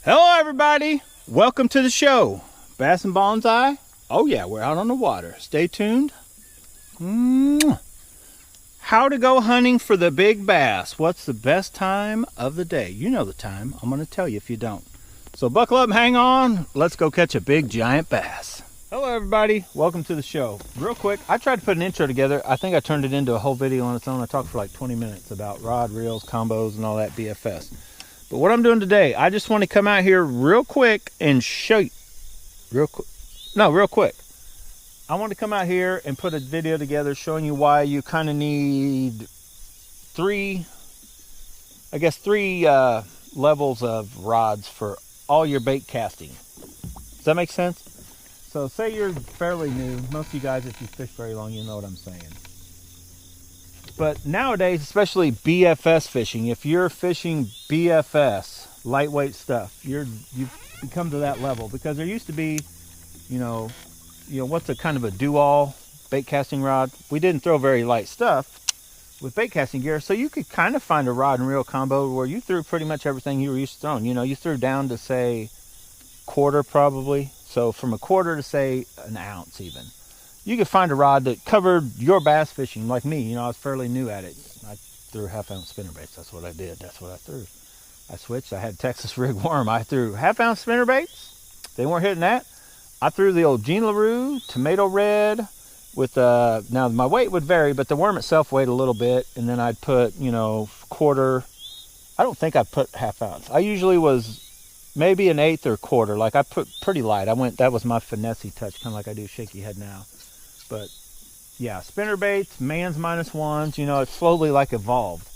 Hello everybody, welcome to the show. Bass and Bonsai. Oh yeah, we're out on the water. Stay tuned. How to go hunting for the big bass. What's the best time of the day? You know the time. I'm going to tell you if you don't. So buckle up and hang on. Let's go catch a big giant bass. Hello everybody, welcome to the show. Real quick, I tried to put an intro together. I think I turned it into a whole video on its own. I talked for like 20 minutes about rod, reels, combos, and all that BFS. But what I'm doing today, I just want to come out here real quick and show you. Real quick. I want to come out here and put a video together showing you why you kind of need three levels of rods for all your bait casting. Does that make sense? So say you're fairly new. Most of you guys, if you fish very long, you know what I'm saying. But nowadays, especially BFS fishing, if you're fishing BFS, lightweight stuff, you've come to that level. Because there used to be, you know, what's a kind of a do-all bait casting rod? We didn't throw very light stuff with bait casting gear, so you could kind of find a rod and reel combo where you threw pretty much everything you were used to throwing. You know, you threw down to say quarter probably. So from a quarter to say an ounce even. You could find a rod that covered your bass fishing like me. You know, I was fairly new at it. I threw half-ounce spinnerbaits. That's what I did. That's what I threw. I switched. I had Texas rig worm. I threw half-ounce spinnerbaits. They weren't hitting that. I threw the old Jean LaRue tomato red with now my weight would vary, but the worm itself weighed a little bit. And then I'd put, you know, quarter. I don't think I put half-ounce. I usually was maybe an eighth or quarter. Like I put pretty light. That was my finesse-y touch, kind of like I do shaky head now. But yeah, spinnerbaits, man's -1s, you know, it slowly like evolved.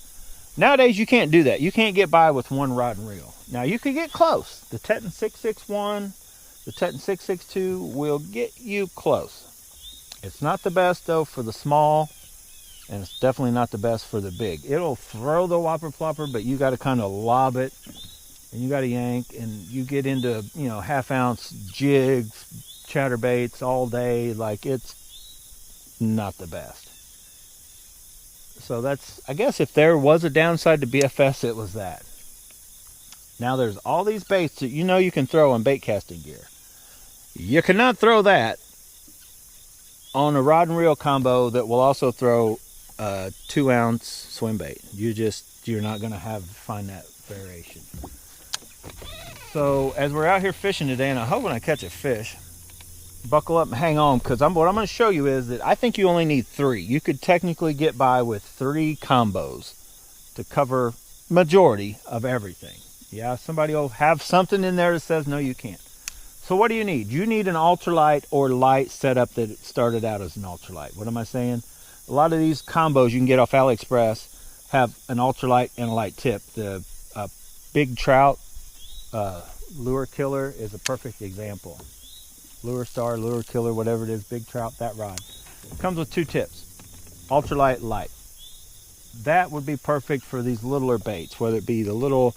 Nowadays you can't do that. You can't get by with one rod and reel. Now you can get close. The Teton 661, the Teton 662 will get you close. It's not the best though for the small, and it's definitely not the best for the big. It'll throw the whopper plopper, but you got to kind of lob it, and you got to yank, and you get into, you know, half-ounce jigs, chatterbaits all day. Like, it's not the best. So that's, I guess if there was a downside to BFS, it was that. Now there's all these baits that you know you can throw on bait casting gear. You cannot throw that on a rod and reel combo that will also throw a 2-ounce swim bait. You're not going to find that variation. So as we're out here fishing today, and I'm hoping I catch a fish, buckle up and hang on, because what I'm going to show you is that I think you only need 3. You could technically get by with 3 combos to cover majority of everything. Yeah, somebody will have something in there that says no, you can't. So what do you need? You need an ultralight or light setup that started out as an ultralight. What am I saying? A lot of these combos you can get off AliExpress have an ultralight and a light tip. The big trout lure killer is a perfect example. Lure Star, Lure Killer, whatever it is, big trout, that rod. It comes with 2 tips, ultralight, light. That would be perfect for these littler baits, whether it be the little,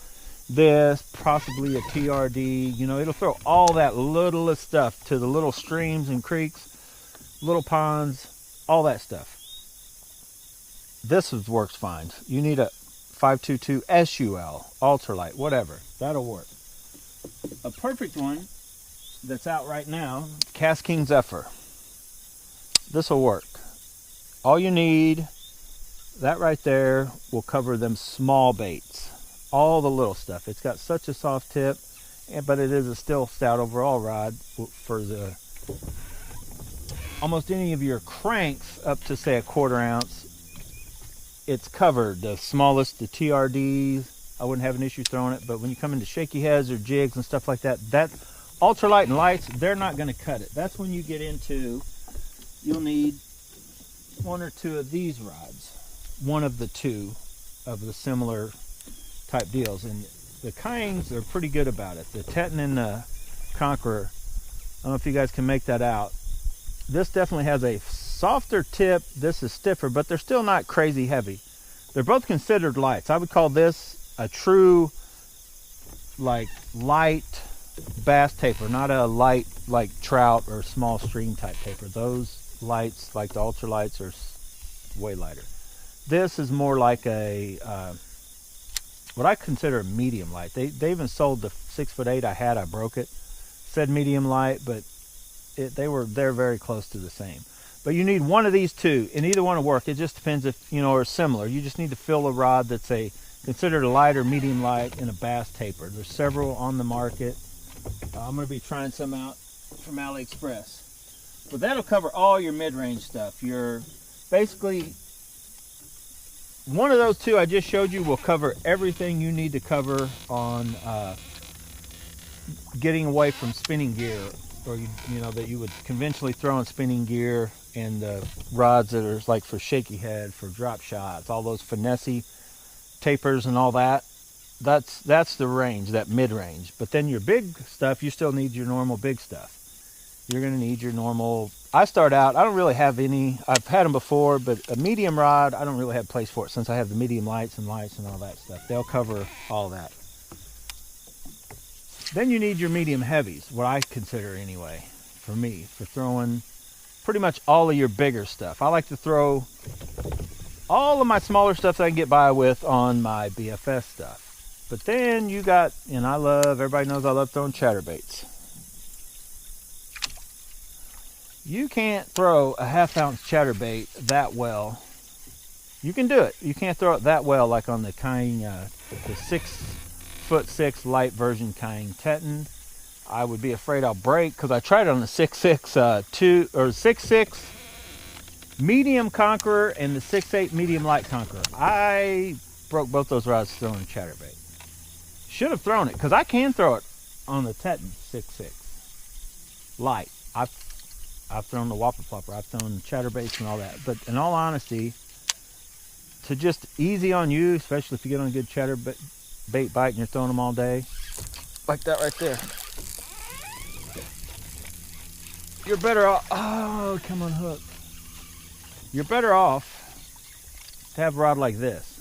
possibly a TRD. You know, it'll throw all that littlest stuff to the little streams and creeks, little ponds, all that stuff. This works fine. You need a 522 SUL, ultralight, whatever. That'll work. A perfect one that's out right now, Cast King Zephyr. This will work. All you need, that right there will cover them small baits, all the little stuff. It's got such a soft tip, but it is a still stout overall rod for the almost any of your cranks up to say a 1/4 ounce. It's covered. The smallest, the TRDs, I wouldn't have an issue throwing it, but when you come into shaky heads or jigs and stuff like that, ultralight and lights, they're not going to cut it. That's when you get into, you'll need 1 or 2 of these rods. One of the 2 of the similar type deals. And the Kings are pretty good about it. The Teton and the Conqueror, I don't know if you guys can make that out. This definitely has a softer tip. This is stiffer, but they're still not crazy heavy. They're both considered lights. I would call this a true, like, light bass taper, not a light like trout or small stream type taper. Those lights, like the ultralights, are way lighter. This is more like a what I consider a medium light. They even sold the 6'8" I broke it. Said medium light, but they're very close to the same. But you need one of these two, and either one will work. It just depends if, you know, or similar. You just need to fill a rod that's considered a light or medium light in a bass taper. There's several on the market. I'm going to be trying some out from AliExpress. But that'll cover all your mid-range stuff. Your basically, one of those two I just showed you will cover everything you need to cover on getting away from spinning gear, or you know, that you would conventionally throw in spinning gear, and the rods that are like for shaky head, for drop shots, all those finessey tapers and all that. That's the range, that mid-range. But then your big stuff, you still need your normal big stuff. You're going to need your normal. I start out, I don't really have any. I've had them before, but a medium rod, I don't really have place for it, since I have the medium lights and all that stuff. They'll cover all that. Then you need your medium heavies, what I consider anyway, for me, for throwing pretty much all of your bigger stuff. I like to throw all of my smaller stuff that I can get by with on my BFS stuff. But then you got, and everybody knows I love throwing chatterbaits. You can't throw a 1/2 ounce chatterbait that well. You can do it. You can't throw it that well like on the Kying, the 6'6" light version Kying Teton. I would be afraid I'll break, because I tried it on the 6'6" medium Conqueror and the 6'8" medium light Conqueror. I broke both those rods throwing a chatterbait. Should have thrown it, because I can throw it on the Teton 6'6" light. I've thrown the whopper plopper, I've thrown chatterbaits and all that. But in all honesty, to just easy on you, especially if you get on a good chatterbait bite and you're throwing them all day, like that right there, you're better off. Oh, come on, hook. You're better off to have a rod like this.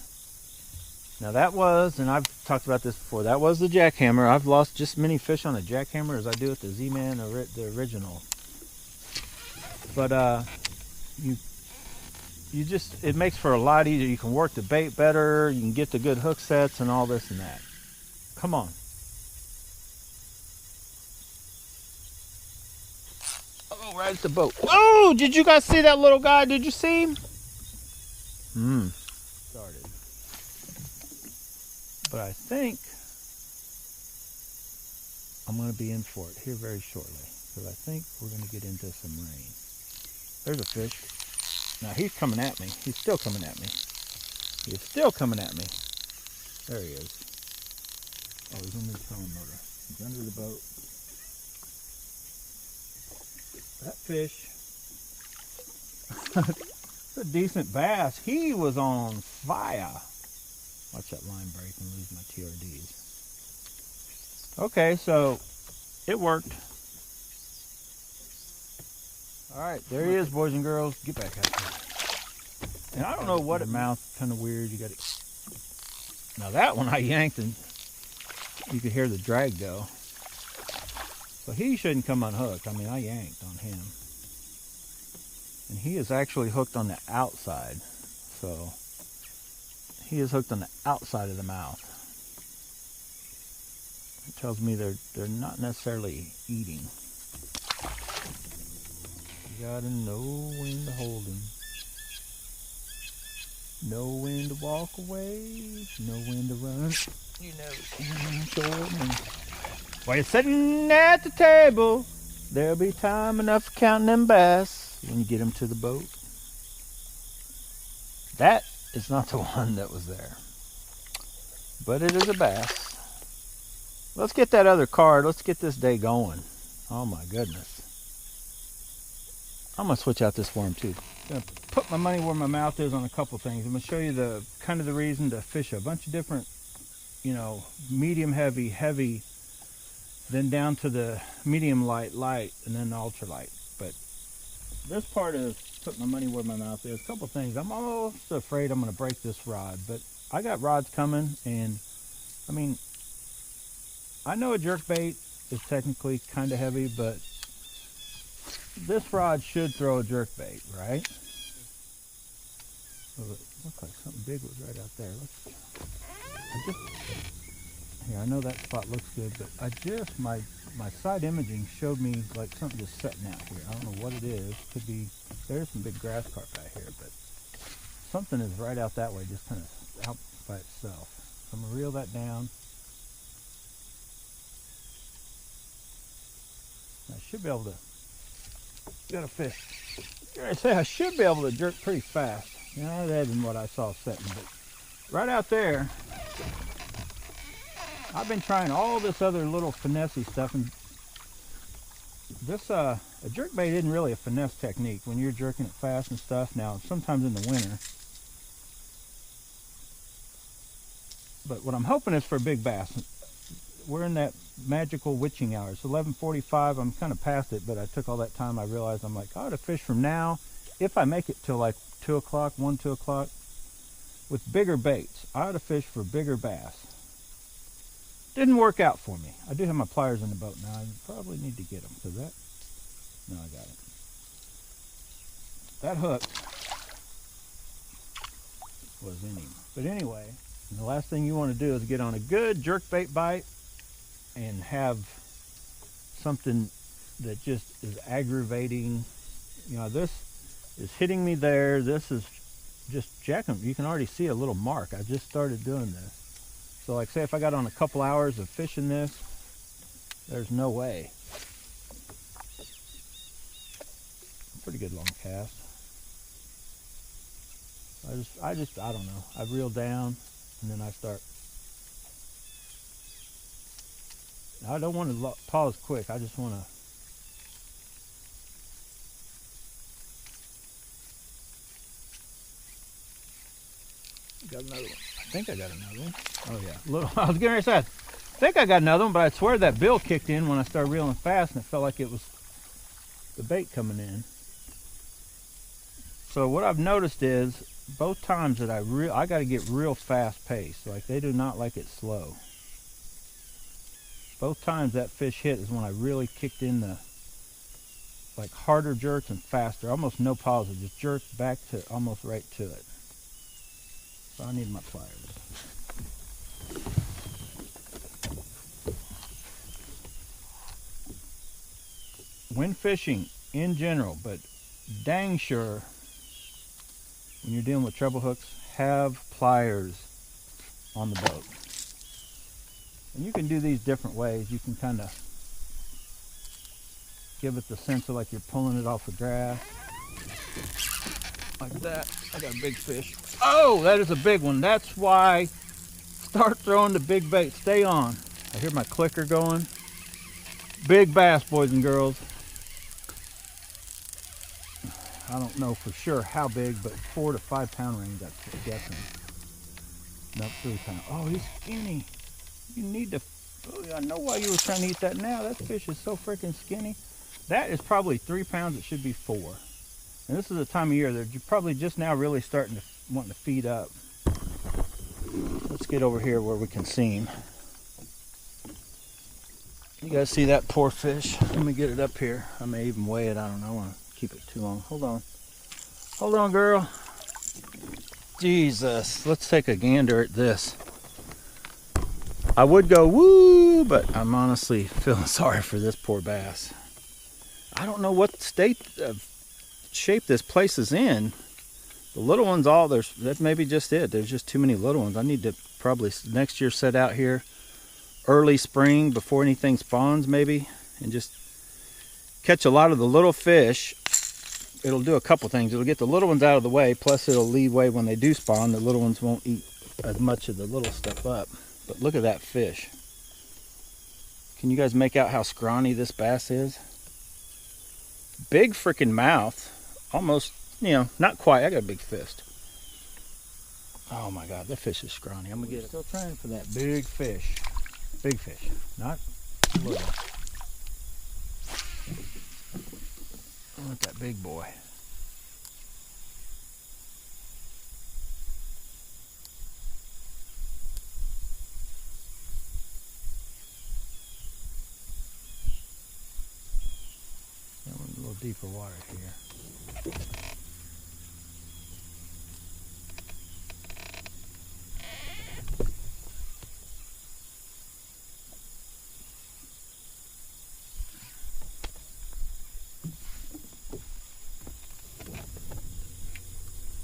Now that was, and I've talked about this before, that was the jackhammer. I've lost just as many fish on a jackhammer as I do with the Z-Man, the original. But you just, it makes for a lot easier. You can work the bait better, you can get the good hook sets and all this and that. Come on. Oh, right at the boat. Oh, did you guys see that little guy? Did you see him? Started. But I think I'm going to be in for it here very shortly, because I think we're going to get into some rain. There's a fish. Now he's coming at me. He's still coming at me. He's still coming at me. There he is. Oh, he's under the trolling motor. He's under the boat. That fish. It's a decent bass. He was on fire. Watch that line break and lose my TRDs. Okay, so it worked. All right, there he is, boys and girls. Get back out there. And I don't know what it mouth, kind of weird. You got it. Now that one I yanked and you could hear the drag go. So he shouldn't come unhooked. I mean, I yanked on him. And he is actually hooked on the outside. So he is hooked on the outside of the mouth. It tells me they're not necessarily eating. You gotta know when to hold him. Know when to walk away. Know when to run. You never can short me. While you're sitting at the table, there'll be time enough for counting them bass when you get them to the boat. That is not the one that was there, but it is a bass. Let's get that other card. Let's get this day going. Oh my goodness. I'm going to switch out this worm too. I'm going to put my money where my mouth is on a couple things. I'm going to show you the kind of the reason to fish a bunch of different, you know, medium heavy, then down to the medium light, and then the ultralight. But this part of putting my money where my mouth is, a couple things. I'm almost afraid I'm going to break this rod, but I got rods coming, and I mean, I know a jerkbait is technically kind of heavy, but this rod should throw a jerkbait, right? Oh, it looked like something big was right out there. Here, I know that spot looks good, but my side imaging showed me like something just setting out here. I don't know what it is. Could be, there's some big grass carp out here, but something is right out that way, just kind of out by itself. So I'm gonna reel that down. I should be able to, got a fish. I say I should be able to jerk pretty fast. You know, that isn't what I saw setting, but right out there, I've been trying all this other little finessey stuff, and this a jerk bait isn't really a finesse technique when you're jerking it fast and stuff. Now, sometimes in the winter, but what I'm hoping is for a big bass. We're in that magical witching hour. It's 11:45. I'm kind of past it, but I took all that time. I realized I'm like, I ought to fish from now, if I make it till like 2 o'clock, 2 o'clock, with bigger baits. I ought to fish for bigger bass. Didn't work out for me. I do have my pliers in the boat now. I probably need to get them, because that, no, I got it. That hook was in him. But anyway, the last thing you want to do is get on a good jerkbait bite and have something that just is aggravating. You know, this is hitting me there. This is just jacking. You can already see a little mark. I just started doing this. So like say if I got on a couple hours of fishing this, there's no way. Pretty good long cast. I don't know. I reel down and then I start. I don't want to pause quick. I just want to. Got another one. I think I got another one. Oh yeah, I was getting ready to say, I think I got another one, but I swear that bill kicked in when I started reeling fast, and it felt like it was the bait coming in. So what I've noticed is both times that I got to get real fast pace. Like they do not like it slow. Both times that fish hit is when I really kicked in the like harder jerks and faster, almost no pauses, just jerked back to almost right to it. So I need my pliers. When fishing in general, but dang sure when you're dealing with treble hooks, have pliers on the boat. And you can do these different ways. You can kind of give it the sense of like you're pulling it off the grass. Like that. I got a big fish. Oh, that is a big one. That's why start throwing the big bait. Stay on. I hear my clicker going. Big bass, boys and girls. I don't know for sure how big, but 4 to 5 pound range, I'm guessing. Nope, 3 pound. Oh, he's skinny. You need to, oh, I know why you were trying to eat that now. That fish is so freaking skinny. That is probably 3 pounds. It should be 4. And this is the time of year they're probably just now really starting to wanting to feed up. Let's get over here where we can see him. You guys see that poor fish? Let me get it up here. I may even weigh it. I don't know. I want to keep it too long. Hold on. Hold on, girl. Jesus. Let's take a gander at this. I would go woo, but I'm honestly feeling sorry for this poor bass. I don't know what state of shape this place is in. The little ones, that's maybe just it. There's just too many little ones. I need to probably next year set out here early spring before anything spawns maybe, and just catch a lot of the little fish. It'll do a couple things. It'll get the little ones out of the way, plus it'll leave way when they do spawn. The little ones won't eat as much of the little stuff up. But look at that fish. Can you guys make out how scrawny this bass is? Big freaking mouth. Almost, you know, not quite. I got a big fist. Oh my God, that fish is scrawny. I'm gonna get it. Still trying for that big fish. Big fish, not little. I want that big boy. That one's a little deeper water here.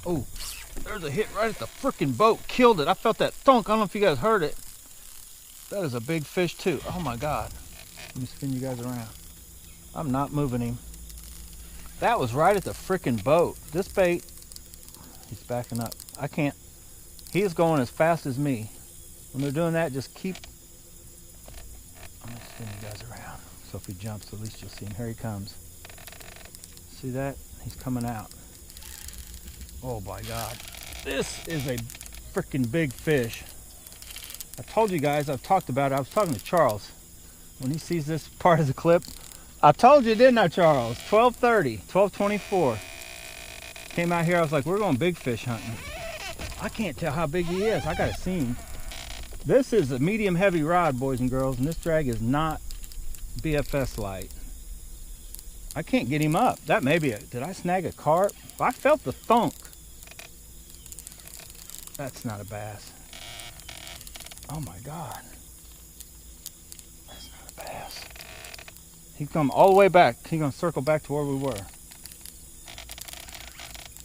Oh, there's a hit right at the freaking boat. Killed it. I felt that thunk. I don't know if you guys heard it. That is a big fish too. Oh my God. Let me spin you guys around. I'm not moving him. That was right at the freaking boat. This bait, he's backing up. I can't. He is going as fast as me. When they're doing that, just keep. I'm gonna spin you guys around. So if he jumps, at least you'll see him. Here he comes. See that? He's coming out. Oh my God. This is a freaking big fish. I told you guys, I've talked about it. I was talking to Charles when he sees this part of the clip. I told you, didn't I, Charles? 12:30, 12:24. Came out here, I was like, we're going big fish hunting. I can't tell how big he is. I gotta see him. This is a medium heavy rod, boys and girls, and this drag is not BFS light. I can't get him up. That may be did I snag a carp? I felt the thunk. That's not a bass. Oh my God. That's not a bass. He's come all the way back. He's gonna circle back to where we were.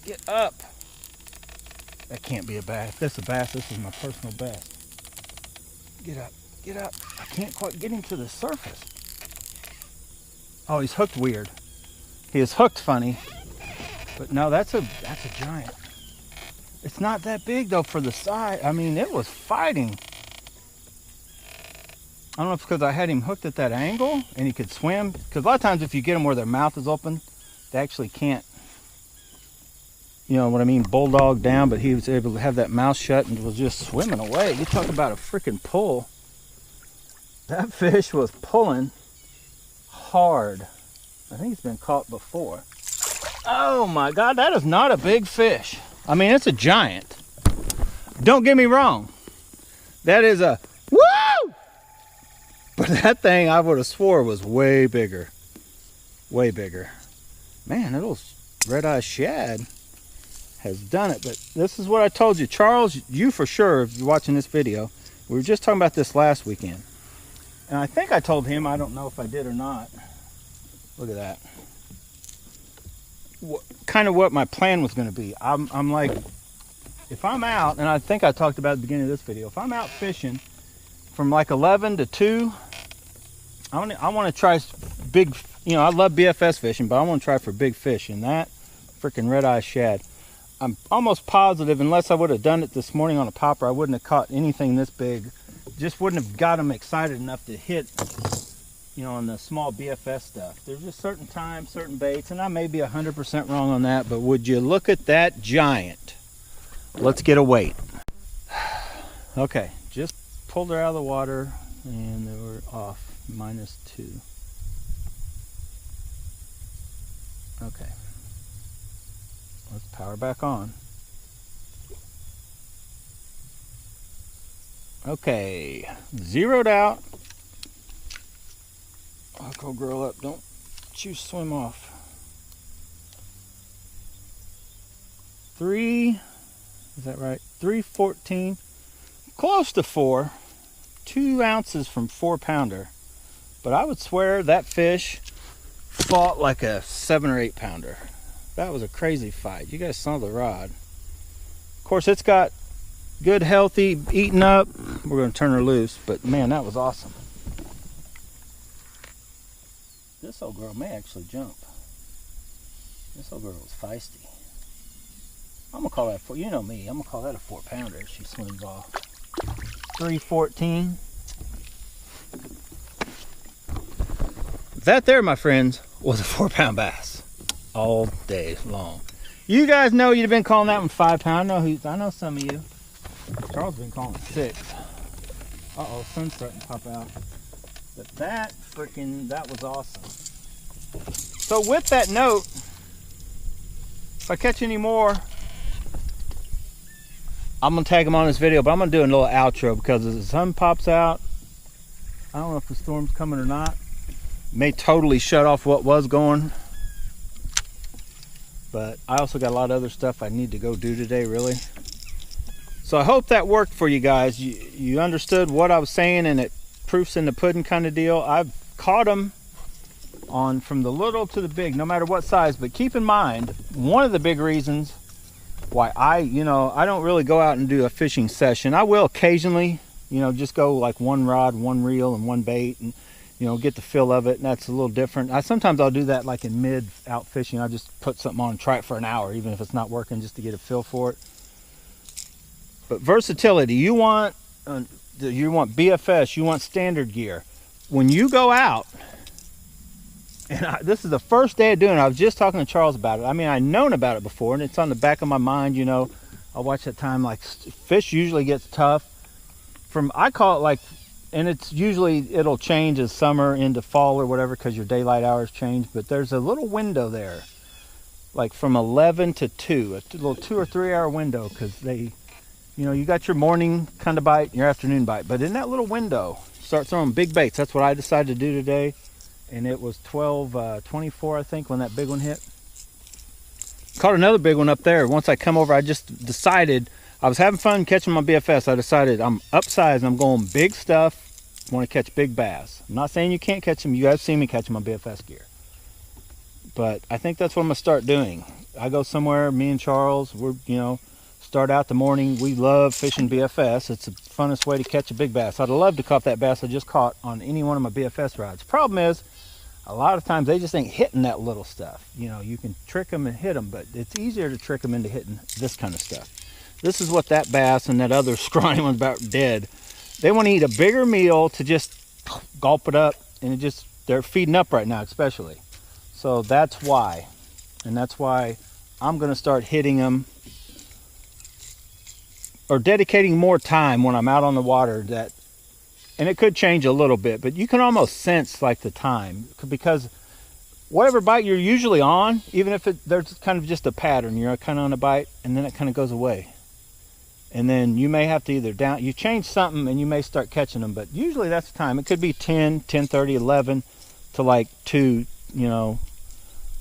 Get up. That can't be a bass. If that's a bass, this is my personal best. Get up, get up. I can't quite get him to the surface. Oh, he's hooked weird. He is hooked funny. But no, that's a giant. It's not that big though for the size. I mean, it was fighting. I don't know if it's because I had him hooked at that angle and he could swim. Because a lot of times if you get them where their mouth is open, they actually can't, you know what I mean, bulldog down, but he was able to have that mouth shut and was just swimming away. You talk about a freaking pull. That fish was pulling hard. I think it's been caught before. Oh my God, that is not a big fish. I mean, it's a giant. Don't get me wrong. That is a woo! But that thing I would have swore was way bigger. Way bigger. Man, that little red-eye shad has done it. But this is what I told you. Charles, you for sure, if you're watching this video, we were just talking about this last weekend. And I think I told him, I don't know if I did or not. Look at that. Kind of what my plan was going to be. I'm like, if I'm out, and I think I talked about at the beginning of this video, if I'm out fishing from like 11 to 2, I want to try big, you know, I love BFS fishing, but I want to try for big fish. And that freaking red-eye shad, I'm almost positive, unless I would have done it this morning on a popper, I wouldn't have caught anything this big. Just wouldn't have got them excited enough to hit, you know, on the small BFS stuff. There's just certain times, certain baits, and I may be 100% wrong on that, but would you look at that giant? Let's get a weight. Okay, just pulled her out of the water, and they were off, -2. Okay, let's power back on. Okay, zeroed out. I'll go girl up. Don't you swim off. 3, is that right? 314, close to 4, 2 ounces from 4-pounder. But I would swear that fish fought like a 7 or 8 pounder. That was a crazy fight. You guys saw the rod. Of course, it's got good, healthy, eaten up. We're going to turn her loose, but man, that was awesome. This old girl may actually jump. This old girl was feisty. I'm going to call that, you know me, I'm going to call that a 4-pounder if she swims off. 314. That there, my friends, was a 4-pound bass all day long. You guys know you've been calling that one 5-pound. I know some of you. Charles been calling 6. Uh-oh, sun's starting to pop out. But that was awesome. So with that note, if I catch any more, I'm going to tag them on this video, but I'm going to do a little outro because as the sun pops out, I don't know if the storm's coming or not. May totally shut off what was going. But I also got a lot of other stuff I need to go do today, really. So I hope that worked for you guys. You understood what I was saying, and it proofs in the pudding kind of deal. I've caught them on from the little to the big, no matter what size. But keep in mind, one of the big reasons why I don't really go out and do a fishing session. I will occasionally, just go like one rod, one reel, and one bait, and get the feel of it, and that's a little different. Sometimes I'll do that like in mid out fishing. I'll just put something on and try it for an hour, even if it's not working, just to get a feel for it. But versatility, you want BFS, you want standard gear. When you go out, and this is the first day of doing it, I was just talking to Charles about it. I mean, I'd known about it before, and it's on the back of my mind, I watch that time, like fish usually gets tough I call it like, and it's usually, it'll change as summer into fall or whatever, because your daylight hours change, but there's a little window there, like from 11 to 2, a little 2 or 3 hour window, because they, you got your morning kind of bite, your afternoon bite, but in that little window, start throwing big baits. That's what I decided to do today, and it was 12:24, I think, when that big one hit. Caught another big one up there. Once I come over, I just decided, I was having fun catching my BFS. I decided I'm upsized. I'm going big stuff. Want to catch big bass. I'm not saying you can't catch them. You guys see me catching my BFS gear. But I think that's what I'm going to start doing. I go somewhere, me and Charles, we're, start out the morning. We love fishing BFS. It's the funnest way to catch a big bass. I'd love to caught that bass I just caught on any one of my BFS rods. Problem is, a lot of times they just ain't hitting that little stuff. You can trick them and hit them, but it's easier to trick them into hitting this kind of stuff. This is what that bass and that other scrawny one's about dead. They want to eat a bigger meal to just gulp it up, and they're feeding up right now, especially. So that's why. And that's why I'm going to start hitting them, or dedicating more time when I'm out on the water. And it could change a little bit, but you can almost sense like the time, because whatever bite you're usually on, even if there's kind of just a pattern, you're kind of on a bite, and then it kind of goes away. And then you may have to you change something and you may start catching them, but usually that's the time. It could be 10, 10:30, 11 to like 2,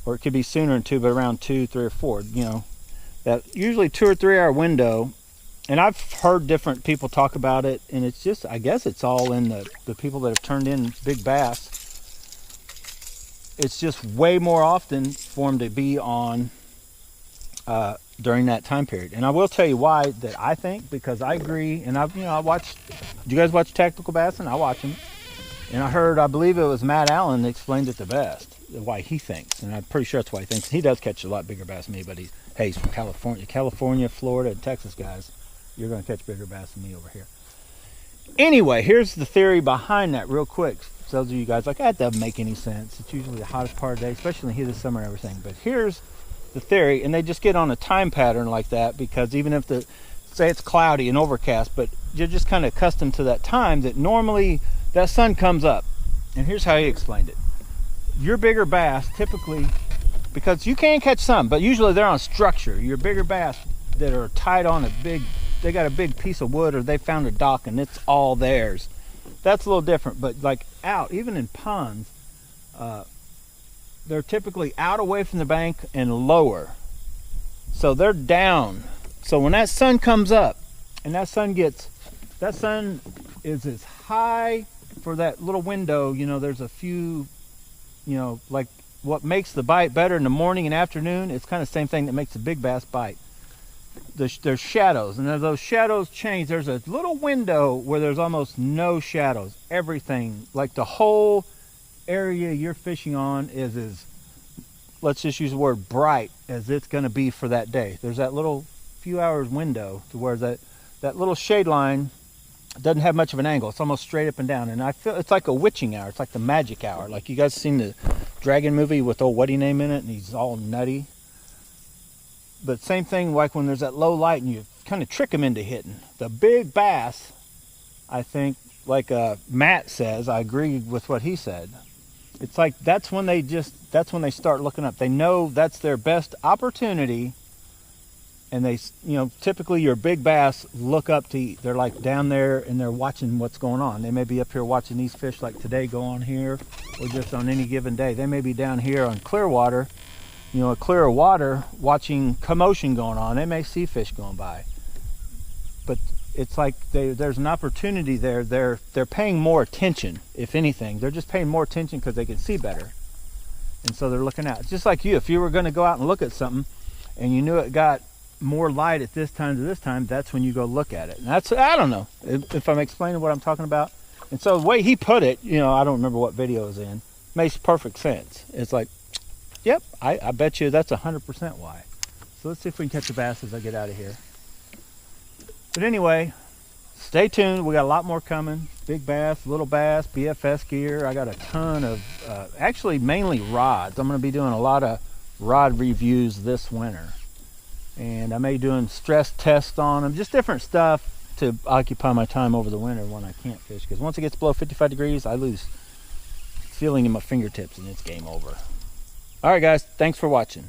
or it could be sooner than 2, but around 2, 3, or 4, that usually 2 or 3 hour window. And I've heard different people talk about it, and it's just, I guess it's all in the people that have turned in big bass. It's just way more often for them to be on during that time period. And I will tell you why that I think, because I agree, and I watched, do you guys watch Tactical Bassing? I watch them. And I believe it was Matt Allen that explained it the best, why he thinks. And I'm pretty sure that's why he thinks. He does catch a lot bigger bass than me, but he's from California, Florida, and Texas guys. You're going to catch bigger bass than me over here. Anyway, here's the theory behind that real quick. So those of you guys like, that doesn't make any sense. It's usually the hottest part of the day, especially in the heat of the summer and everything. But here's the theory, and they just get on a time pattern like that, because even if say it's cloudy and overcast, but you're just kind of accustomed to that time that normally that sun comes up. And here's how he explained it. Your bigger bass typically, because you can catch some, but usually they're on structure. Your bigger bass that are tied on they got a big piece of wood, or they found a dock and it's all theirs. That's a little different. But like out, even in ponds, they're typically out away from the bank and lower. So they're down. So when that sun comes up, and that sun is as high for that little window, there's a few, like what makes the bite better in the morning and afternoon, it's kind of the same thing that makes the big bass bite. There's shadows, and as those shadows change, there's a little window where there's almost no shadows. Everything, like the whole area you're fishing on is as, let's just use the word bright, as it's going to be for that day. There's that little few hours window to where that little shade line doesn't have much of an angle. It's almost straight up and down, and I feel it's like a witching hour. It's like the magic hour. Like you guys seen the Dragon movie with old what's his name in it, and he's all nutty. But same thing, like when there's that low light and you kind of trick them into hitting. The big bass, I think, like Matt says, I agree with what he said. It's like that's when they start looking up. They know that's their best opportunity, and they, typically your big bass look up to eat. They're like down there and they're watching what's going on. They may be up here watching these fish like today go on here, or just on any given day. They may be down here on clear water, a clearer water, watching commotion going on. They may see fish going by, but it's like there's an opportunity there. They're paying more attention. If anything, they're just paying more attention because they can see better, and so they're looking out. It's just like you, if you were going to go out and look at something and you knew it got more light at this time to this time, that's when you go look at it. And that's, I don't know if I'm explaining what I'm talking about. And so the way he put it, you know, I don't remember what video it was in, makes perfect sense. It's like, yep, I bet you that's 100% why. So let's see if we can catch a bass as I get out of here. But anyway, stay tuned. We got a lot more coming. Big bass, little bass, BFS gear. I got a ton of, actually mainly rods. I'm going to be doing a lot of rod reviews this winter. And I may be doing stress tests on them, just different stuff to occupy my time over the winter when I can't fish. Because once it gets below 55 degrees, I lose feeling in my fingertips and it's game over. All right, guys, thanks for watching.